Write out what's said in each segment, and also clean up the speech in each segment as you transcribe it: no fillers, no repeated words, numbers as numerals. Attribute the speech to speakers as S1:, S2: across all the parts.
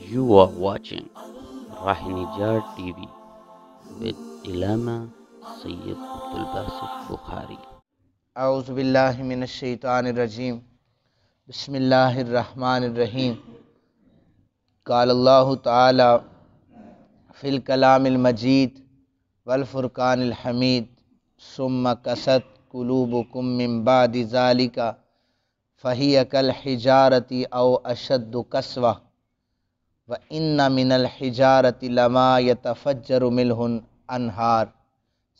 S1: You are watching Rahinijar TV with Ilama Sayyid Abdul Basit Bukhari.
S2: اعوذ باللہ من الشیطان الرجیم بسم اللہ الرحمن الرحیم قال اللہ تعالی فی الکلام المجید والفرقان الحمید ثم قست قلوبکم من بعد ذلک فہی کالحجارۃ او اشد قسوۃ وان من الحجارۃ لما یتفجر منہ الانہار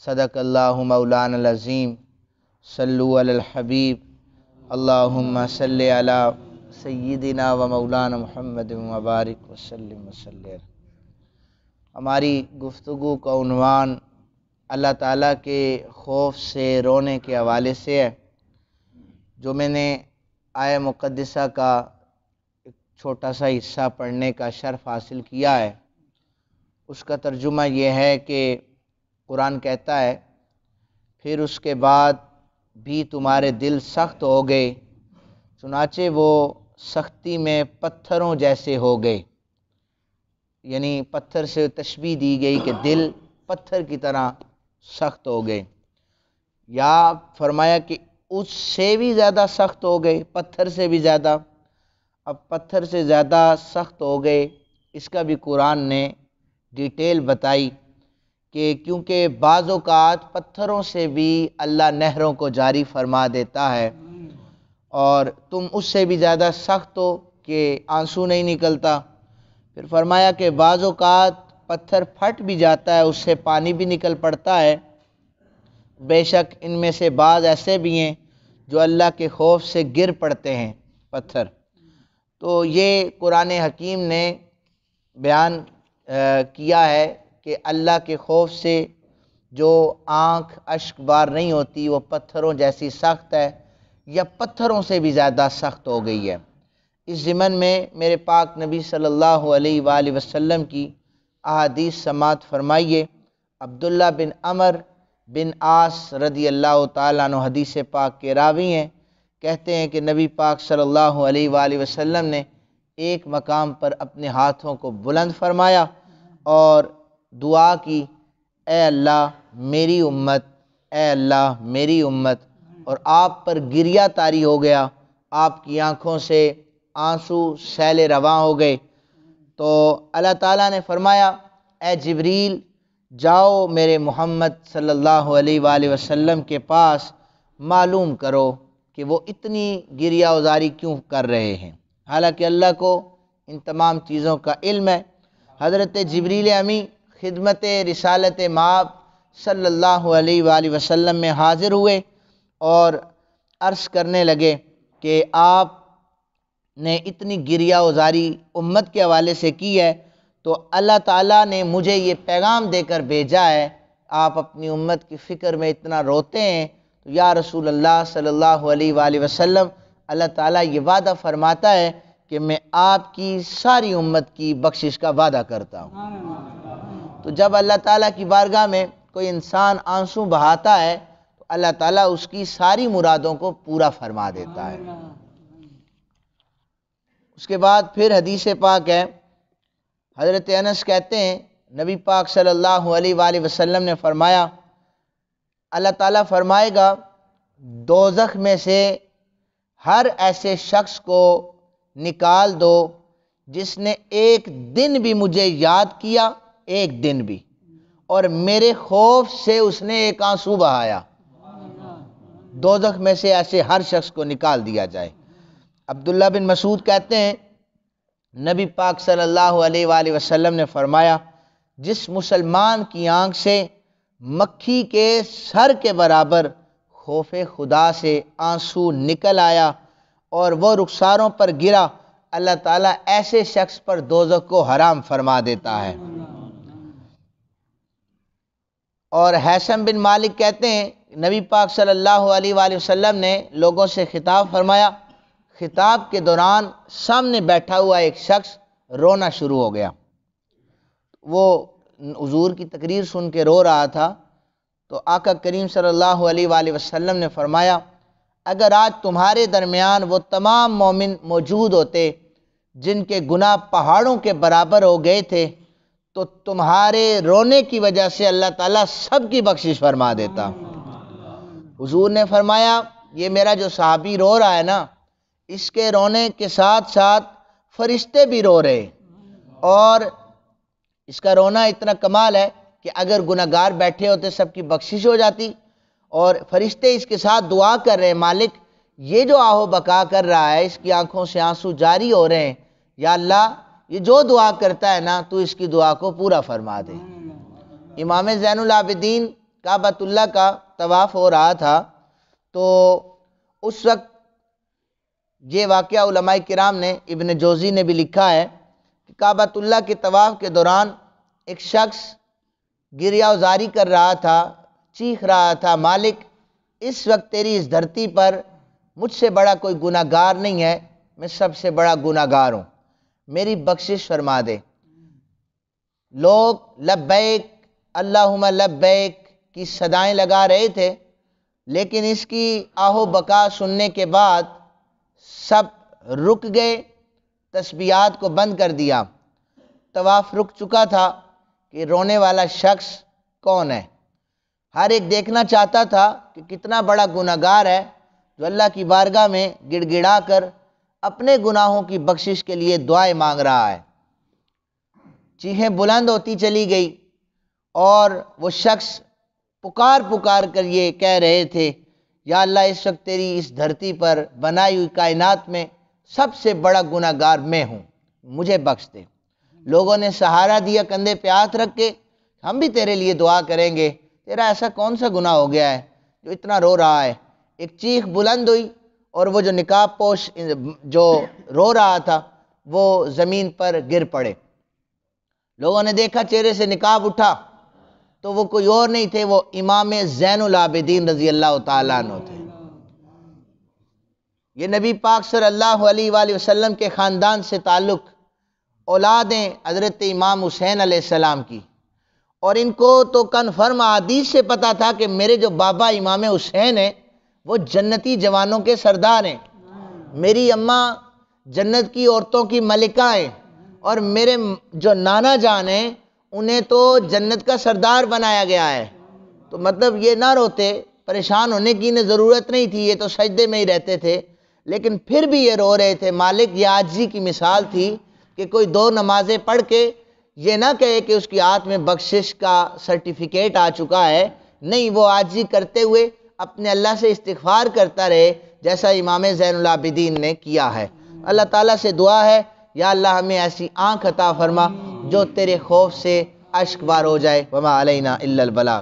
S2: صدق اللہ مولانا العظیم صلو علی الحبیب اللہم صلی علی سیدنا و مولانا محمد مبارک وسلم وسلم۔ ہماری گفتگو کا عنوان اللہ تعالیٰ کے خوف سے رونے کے حوالے سے ہے۔ جو میں نے آیہ مقدسہ کا ایک چھوٹا سا حصہ پڑھنے کا شرف حاصل کیا ہے، اس کا ترجمہ یہ ہے کہ قرآن کہتا ہے پھر اس کے بعد بھی تمہارے دل سخت ہو گئے، چنانچہ وہ سختی میں پتھروں جیسے ہو گئے، یعنی پتھر سے تشبیہ دی گئی کہ دل پتھر کی طرح سخت ہو گئے، یا فرمایا کہ اس سے بھی زیادہ سخت ہو گئے، پتھر سے بھی زیادہ۔ اب پتھر سے زیادہ سخت ہو گئے، اس کا بھی قرآن نے ڈیٹیل بتائی کہ کیونکہ بعض اوقات پتھروں سے بھی اللہ نہروں کو جاری فرما دیتا ہے، اور تم اس سے بھی زیادہ سخت ہو کہ آنسو نہیں نکلتا۔ پھر فرمایا کہ بعض اوقات پتھر پھٹ بھی جاتا ہے، اس سے پانی بھی نکل پڑتا ہے، بے شک ان میں سے بعض ایسے بھی ہیں جو اللہ کے خوف سے گر پڑتے ہیں پتھر۔ تو یہ قرآن حکیم نے بیان کیا ہے کہ اللہ کے خوف سے جو آنکھ اشک بار نہیں ہوتی وہ پتھروں جیسی سخت ہے، یا پتھروں سے بھی زیادہ سخت ہو گئی ہے۔ اس ضمن میں میرے پاک نبی صلی اللہ علیہ وآلہ وسلم کی احادیث سماعت فرمائیے۔ عبداللہ بن عمر بن عاص رضی اللہ تعالیٰ عنہ حدیث پاک کے راوی ہیں، کہتے ہیں کہ نبی پاک صلی اللہ علیہ وآلہ وسلم نے ایک مقام پر اپنے ہاتھوں کو بلند فرمایا اور دعا کی، اے اللہ میری امت، اے اللہ میری امت، اور آپ پر گریہ طاری ہو گیا، آپ کی آنکھوں سے آنسو سیل رواں ہو گئے۔ تو اللہ تعالیٰ نے فرمایا اے جبریل جاؤ میرے محمد صلی اللہ علیہ وآلہ وسلم کے پاس، معلوم کرو کہ وہ اتنی گریہ ازاری کیوں کر رہے ہیں، حالانکہ اللہ کو ان تمام چیزوں کا علم ہے۔ حضرت جبریل امی خدمت رسالت مآب صلی اللہ علیہ وآلہ وسلم میں حاضر ہوئے اور عرض کرنے لگے کہ آپ نے اتنی گریہ ازاری امت کے حوالے سے کی ہے، تو اللہ تعالیٰ نے مجھے یہ پیغام دے کر بھیجا ہے، آپ اپنی امت کی فکر میں اتنا روتے ہیں، تو یا رسول اللہ صلی اللہ علیہ وآلہ وسلم اللہ تعالیٰ یہ وعدہ فرماتا ہے کہ میں آپ کی ساری امت کی بخشش کا وعدہ کرتا ہوں۔ تو جب اللہ تعالیٰ کی بارگاہ میں کوئی انسان آنسو بہاتا ہے تو اللہ تعالیٰ اس کی ساری مرادوں کو پورا فرما دیتا ہے۔ اس کے بعد پھر حدیث پاک ہے، حضرت انس کہتے ہیں نبی پاک صلی اللہ علیہ وآلہ وسلم نے فرمایا اللہ تعالیٰ فرمائے گا دوزخ میں سے ہر ایسے شخص کو نکال دو جس نے ایک دن بھی مجھے یاد کیا، ایک دن بھی، اور میرے خوف سے اس نے ایک آنسو بہایا، دوزخ میں سے ایسے ہر شخص کو نکال دیا جائے۔ عبداللہ بن مسعود کہتے ہیں نبی پاک صلی اللہ علیہ وآلہ وسلم نے فرمایا جس مسلمان کی آنکھ سے مکھی کے سر کے برابر خوف خدا سے آنسو نکل آیا اور وہ رخساروں پر گرا، اللہ تعالیٰ ایسے شخص پر دوزخ کو حرام فرما دیتا ہے۔ اور حیثم بن مالک کہتے ہیں نبی پاک صلی اللہ علیہ وآلہ وسلم نے لوگوں سے خطاب فرمایا، خطاب کے دوران سامنے بیٹھا ہوا ایک شخص رونا شروع ہو گیا، وہ حضور کی تقریر سن کے رو رہا تھا، تو آقا کریم صلی اللہ علیہ وآلہ وسلم نے فرمایا اگر آج تمہارے درمیان وہ تمام مومن موجود ہوتے جن کے گناہ پہاڑوں کے برابر ہو گئے تھے، تو تمہارے رونے کی وجہ سے اللہ تعالیٰ سب کی بخشش فرما دیتا۔ حضور نے فرمایا یہ میرا جو صحابی رو رہا ہے نا، اس کے رونے کے ساتھ ساتھ فرشتے بھی رو رہے، اور اس کا رونا اتنا کمال ہے کہ اگر گناہگار بیٹھے ہوتے سب کی بخشش ہو جاتی، اور فرشتے اس کے ساتھ دعا کر رہے ہیں، مالک یہ جو آہو بکا کر رہا ہے، اس کی آنکھوں سے آنسو جاری ہو رہے ہیں، یا اللہ یہ جو دعا کرتا ہے نا تو اس کی دعا کو پورا فرما دے۔ امام زین العابدین کعبۃ اللہ کا طواف ہو رہا تھا، تو اس وقت یہ واقعہ علماء کرام نے، ابن جوزی نے بھی لکھا ہے کہ کعبۃ اللہ کے طواف کے دوران ایک شخص گریہ وزاری کر رہا تھا، چیخ رہا تھا، مالک اس وقت تیری اس دھرتی پر مجھ سے بڑا کوئی گناہ گار نہیں ہے، میں سب سے بڑا گناہ گار ہوں، میری بخشش فرما دے۔ لوگ لبیک اللہم لبیک کی صدائیں لگا رہے تھے، لیکن اس کی آہو بکا سننے کے بعد سب رک گئے، تسبیحات کو بند کر دیا۔ طواف رک چکا تھا کہ رونے والا شخص کون ہے۔ ہر ایک دیکھنا چاہتا تھا کہ کتنا بڑا گناہ گار ہے جو اللہ کی بارگاہ میں گڑ گڑا کر اپنے گناہوں کی بخشش کے لیے دعائیں مانگ رہا ہے۔ چیخیں بلند ہوتی چلی گئی، اور وہ شخص پکار پکار کر یہ کہہ رہے تھے، یا اللہ اس وقت تیری اس دھرتی پر بنائی ہوئی کائنات میں سب سے بڑا گناہ گار میں ہوں، مجھے بخش دے۔ لوگوں نے سہارا دیا، کندھے پہ ہاتھ رکھ کے، ہم بھی تیرے لیے دعا کریں گے، تیرا ایسا کون سا گناہ ہو گیا ہے جو اتنا رو رہا ہے۔ ایک چیخ بلند ہوئی، اور وہ جو نقاب پوش جو رو رہا تھا وہ زمین پر گر پڑے۔ لوگوں نے دیکھا چہرے سے نقاب اٹھا، تو وہ کوئی اور نہیں تھے، وہ امام زین العابدین رضی اللہ تعالیٰ عنہ تھے۔ یہ نبی پاک صلی اللہ علیہ وآلہ وسلم کے خاندان سے تعلق اولادیں حضرت امام حسین علیہ السلام کی، اور ان کو تو کنفرم حدیث سے پتا تھا کہ میرے جو بابا امام حسین ہیں وہ جنتی جوانوں کے سردار ہیں، میری اماں جنت کی عورتوں کی ملکہ ہیں، اور میرے جو نانا جان ہیں انہیں تو جنت کا سردار بنایا گیا ہے۔ تو مطلب یہ نہ روتے، پریشان ہونے کی انہیں ضرورت نہیں تھی، یہ تو سجدے میں ہی رہتے تھے، لیکن پھر بھی یہ رو رہے تھے۔ مالک یہ عاجزی کی مثال تھی کہ کوئی 2 نمازیں پڑھ کے یہ نہ کہے کہ اس کی ہاتھ میں بخشش کا سرٹیفکیٹ آ چکا ہے، نہیں، وہ عاجزی کرتے ہوئے اپنے اللہ سے استغفار کرتا رہے، جیسا امام زین العابدین نے کیا ہے۔ اللہ تعالیٰ سے دعا ہے، یا اللہ ہمیں ایسی آنکھ عطا فرما جو تیرے خوف سے اشک بار ہو جائے۔ وما علینا الا البلاغ۔